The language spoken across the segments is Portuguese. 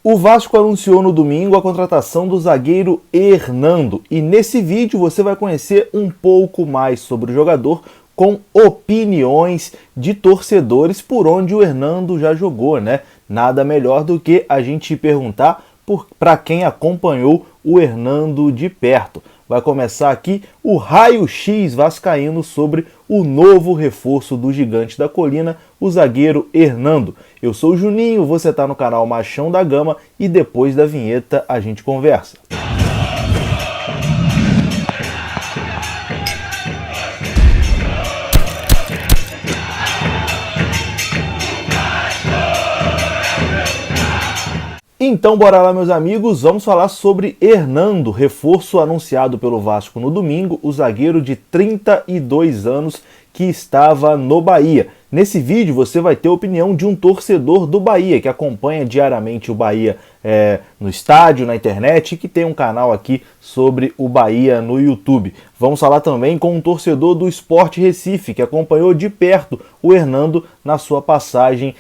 O Vasco anunciou no domingo a contratação do zagueiro Hernando e nesse vídeo você vai conhecer um pouco mais sobre o jogador com opiniões de torcedores por onde o Hernando já jogou, né? Nada melhor do que a gente perguntar para quem acompanhou o Hernando de perto. Vai começar aqui o raio-x vascaíno sobre o novo reforço do Gigante da Colina, o zagueiro Hernando. Eu sou o Juninho, você está no canal Machão da Gama e depois da vinheta a gente conversa. Então bora lá, meus amigos, vamos falar sobre Hernando, reforço anunciado pelo Vasco no domingo, o zagueiro de 32 anos que estava no Bahia. Nesse vídeo você vai ter a opinião de um torcedor do Bahia, que acompanha diariamente o Bahia no estádio, na internet, e que tem um canal aqui sobre o Bahia no YouTube. Vamos falar também com um torcedor do Sport Recife, que acompanhou de perto o Hernando na sua passagem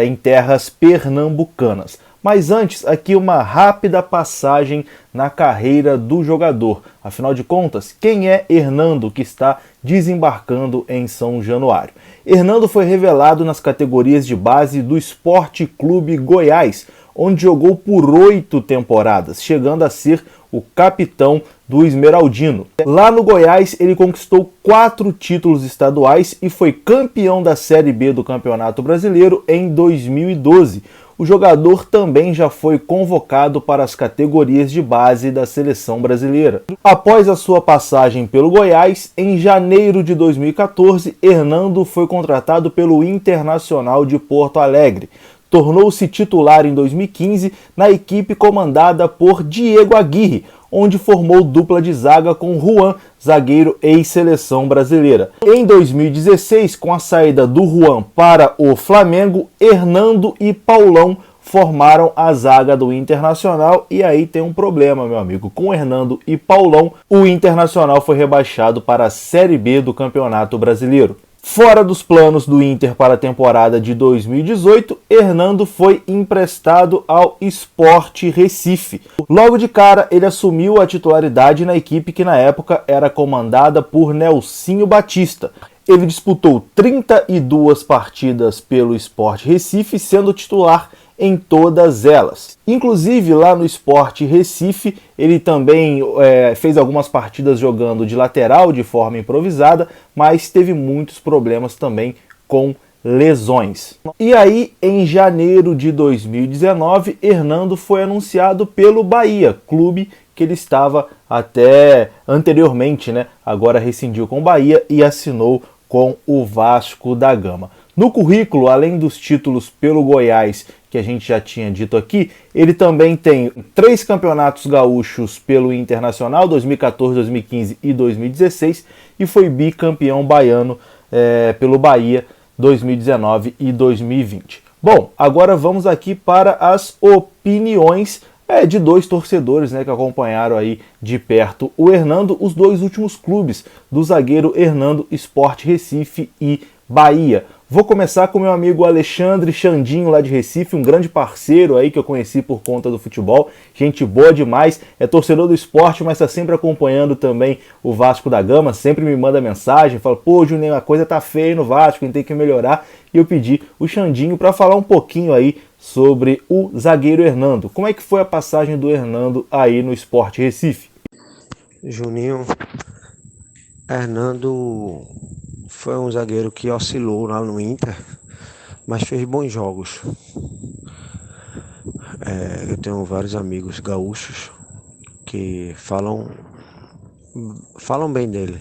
em terras pernambucanas. Mas antes, aqui uma rápida passagem na carreira do jogador. Afinal de contas, quem é Hernando que está desembarcando em São Januário? Hernando foi revelado nas categorias de base do Sport Clube Goiás, onde jogou por 8 temporadas, chegando a ser o capitão do Esmeraldino. Lá no Goiás, ele conquistou 4 títulos estaduais e foi campeão da Série B do Campeonato Brasileiro em 2012. O jogador também já foi convocado para as categorias de base da seleção brasileira. Após a sua passagem pelo Goiás, em janeiro de 2014, Hernando foi contratado pelo Internacional de Porto Alegre. Tornou-se titular em 2015 na equipe comandada por Diego Aguirre, onde formou dupla de zaga com Juan, zagueiro ex-seleção brasileira. Em 2016, com a saída do Juan para o Flamengo, Hernando e Paulão formaram a zaga do Internacional e aí tem um problema, meu amigo. Com Hernando e Paulão, o Internacional foi rebaixado para a Série B do Campeonato Brasileiro. Fora dos planos do Inter para a temporada de 2018, Hernando foi emprestado ao Sport Recife. Logo de cara, ele assumiu a titularidade na equipe que na época era comandada por Nelsinho Batista. Ele disputou 32 partidas pelo Sport Recife, sendo titular em todas elas. Inclusive, lá no Sport Recife, ele também fez algumas partidas jogando de lateral de forma improvisada, mas teve muitos problemas também com lesões. E aí, em janeiro de 2019, Hernando foi anunciado pelo Bahia, clube que ele estava até anteriormente, né? Agora rescindiu com o Bahia e assinou com o Vasco da Gama. No currículo, além dos títulos pelo Goiás, que a gente já tinha dito aqui, ele também tem 3 campeonatos gaúchos pelo Internacional, 2014, 2015 e 2016, e foi bicampeão baiano pelo Bahia, 2019 e 2020. Bom, agora vamos aqui para as opiniões de 2 torcedores, né, que acompanharam aí de perto o Hernando, os 2 últimos clubes do zagueiro Hernando, Sport Recife e Bahia. Vou começar com meu amigo Alexandre Xandinho, lá de Recife, um grande parceiro aí que eu conheci por conta do futebol, gente boa demais, é torcedor do esporte, mas está sempre acompanhando também o Vasco da Gama, sempre me manda mensagem, fala, pô, Juninho, a coisa tá feia no Vasco, a gente tem que melhorar, e eu pedi o Xandinho para falar um pouquinho aí sobre o zagueiro Hernando. Como é que foi a passagem do Hernando aí no Sport Recife? Juninho, Hernando foi um zagueiro que oscilou lá no Inter, mas fez bons jogos. Eu tenho vários amigos gaúchos que falam bem dele.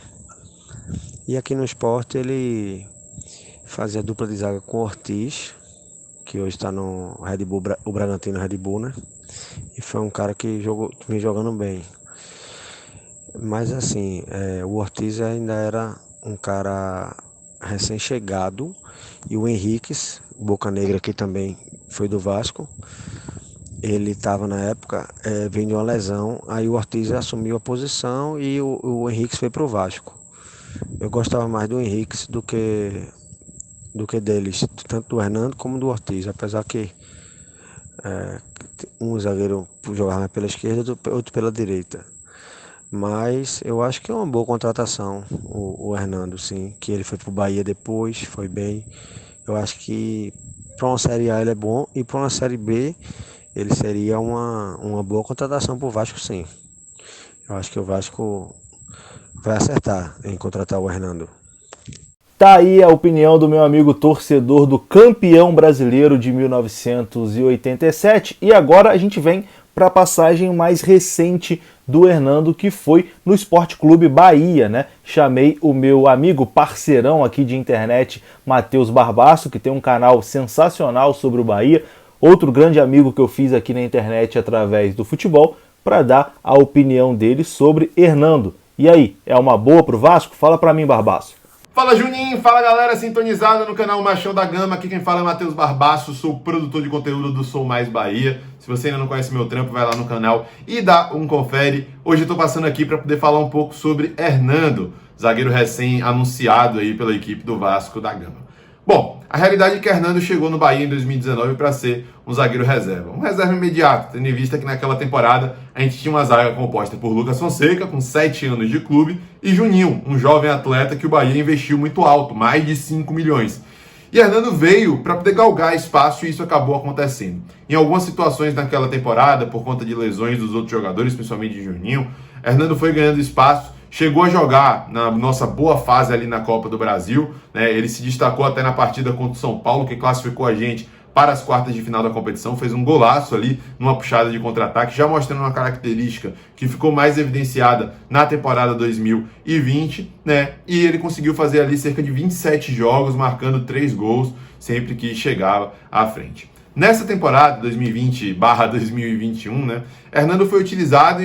E aqui no esporte ele fazia dupla de zaga com o Ortiz, que hoje está no Red Bull, o Bragantino Red Bull, né? E foi um cara que vem jogando bem. Mas assim, o Ortiz ainda era um cara recém-chegado, e o Henriques, Boca Negra, que também foi do Vasco, ele estava na época, vindo de uma lesão, aí o Ortiz assumiu a posição e o Henriques foi pro Vasco. Eu gostava mais do Henriques do que deles, tanto do Hernando como do Ortiz, apesar que um zagueiro jogar mais pela esquerda, outro pela direita. Mas eu acho que é uma boa contratação o Hernando, sim, que ele foi pro Bahia depois, foi bem. Eu acho que para uma Série A ele é bom e para uma Série B ele seria uma boa contratação pro Vasco, sim. Eu acho que o Vasco vai acertar em contratar o Hernando. Tá aí a opinião do meu amigo torcedor do campeão brasileiro de 1987. E agora a gente vem para a passagem mais recente do Hernando, que foi no Sport Clube Bahia, né? Chamei o meu amigo parceirão aqui de internet, Matheus Barbaço, que tem um canal sensacional sobre o Bahia, outro grande amigo que eu fiz aqui na internet através do futebol, para dar a opinião dele sobre Hernando. E aí, é uma boa pro Vasco? Fala para mim, Barbaço. Fala Juninho, fala galera sintonizada no canal Machão da Gama, aqui quem fala é Matheus Barbaço, sou produtor de conteúdo do Sou Mais Bahia. Se você ainda não conhece meu trampo, vai lá no canal e dá um confere. Hoje eu tô passando aqui para poder falar um pouco sobre Hernando, zagueiro recém-anunciado aí pela equipe do Vasco da Gama. Bom, a realidade é que Hernando chegou no Bahia em 2019 para ser um zagueiro reserva. Um reserva imediato, tendo em vista que naquela temporada a gente tinha uma zaga composta por Lucas Fonseca, com 7 anos de clube, e Juninho, um jovem atleta que o Bahia investiu muito alto, mais de 5 milhões. E Hernando veio para poder galgar espaço e isso acabou acontecendo. Em algumas situações naquela temporada, por conta de lesões dos outros jogadores, principalmente de Juninho, Hernando foi ganhando espaço. Chegou a jogar na nossa boa fase ali na Copa do Brasil, né? Ele se destacou até na partida contra o São Paulo, que classificou a gente para as quartas de final da competição, fez um golaço ali numa puxada de contra-ataque, já mostrando uma característica que ficou mais evidenciada na temporada 2020, né? E ele conseguiu fazer ali cerca de 27 jogos, marcando 3 gols sempre que chegava à frente. Nessa temporada 2020/2021, né, Hernando foi utilizado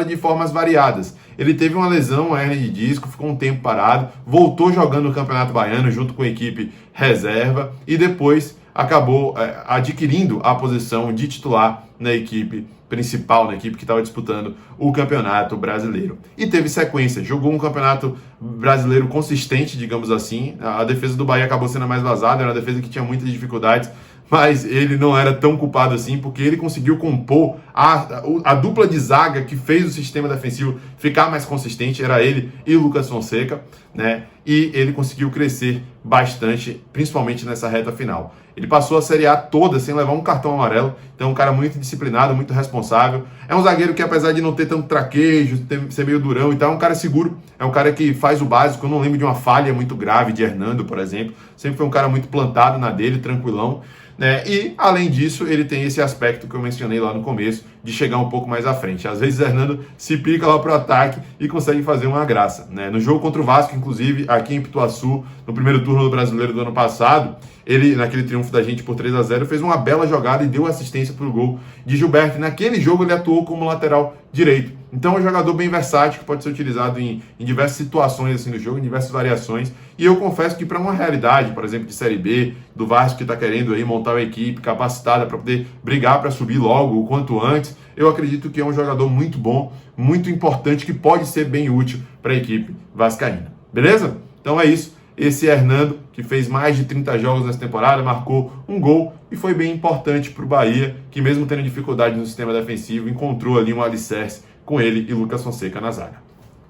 de formas variadas. Ele teve uma lesão, uma hernia de disco, ficou um tempo parado, voltou jogando no Campeonato Baiano junto com a equipe reserva e depois acabou adquirindo a posição de titular na equipe principal, na equipe que estava disputando o Campeonato Brasileiro. E teve sequência, jogou um Campeonato Brasileiro consistente, digamos assim. A defesa do Bahia acabou sendo a mais vazada, era uma defesa que tinha muitas dificuldades, mas ele não era tão culpado assim, porque ele conseguiu compor a dupla de zaga que fez o sistema defensivo ficar mais consistente, era ele e o Lucas Fonseca, né? E ele conseguiu crescer bastante, principalmente nessa reta final. Ele passou a Série A toda sem levar um cartão amarelo, então é um cara muito disciplinado, muito responsável. É um zagueiro que, apesar de não ter tanto traquejo, ser meio durão e tal, é um cara seguro, é um cara que faz o básico. Eu não lembro de uma falha muito grave de Hernando, por exemplo. Sempre foi um cara muito plantado na dele, tranquilão, né? E, além disso, ele tem esse aspecto que eu mencionei lá no começo, de chegar um pouco mais à frente. Às vezes, Hernando se pica lá pro ataque e consegue fazer uma graça, né? No jogo contra o Vasco, inclusive, aqui em Pituaçu, no primeiro turno do Brasileiro do ano passado, ele, naquele triunfo da gente por 3-0, fez uma bela jogada e deu assistência para o gol de Gilberto. E naquele jogo ele atuou como lateral direito. Então é um jogador bem versátil, que pode ser utilizado em diversas situações assim, no jogo, em diversas variações. E eu confesso que para uma realidade, por exemplo, de Série B, do Vasco que está querendo aí montar uma equipe capacitada para poder brigar para subir logo o quanto antes, eu acredito que é um jogador muito bom, muito importante, que pode ser bem útil para a equipe vascaína. Beleza? Então é isso. Esse Hernando, que fez mais de 30 jogos nessa temporada, marcou um gol e foi bem importante para o Bahia, que mesmo tendo dificuldade no sistema defensivo, encontrou ali um alicerce com ele e Lucas Fonseca na zaga.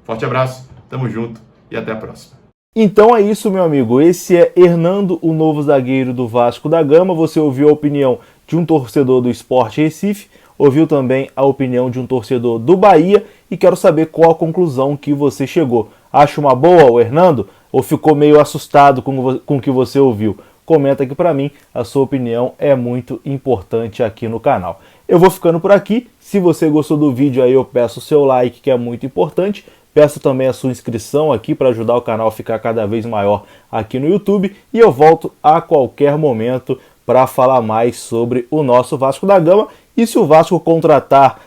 Forte abraço, tamo junto e até a próxima. Então é isso, meu amigo. Esse é Hernando, o novo zagueiro do Vasco da Gama. Você ouviu a opinião de um torcedor do Sport Recife, ouviu também a opinião de um torcedor do Bahia e quero saber qual a conclusão que você chegou. Acha uma boa o Hernando? Ou ficou meio assustado com o que você ouviu? Comenta aqui pra mim, a sua opinião é muito importante aqui no canal. Eu vou ficando por aqui. Se você gostou do vídeo aí, eu peço o seu like, que é muito importante. Peço também a sua inscrição aqui para ajudar o canal a ficar cada vez maior aqui no YouTube. E eu volto a qualquer momento para falar mais sobre o nosso Vasco da Gama. E se o Vasco contratar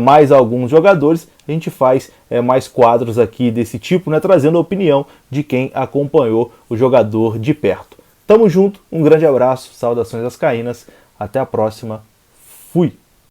mais alguns jogadores, a gente faz mais quadros aqui desse tipo, né, trazendo a opinião de quem acompanhou o jogador de perto. Tamo junto, um grande abraço, saudações vascaínas, até a próxima, fui!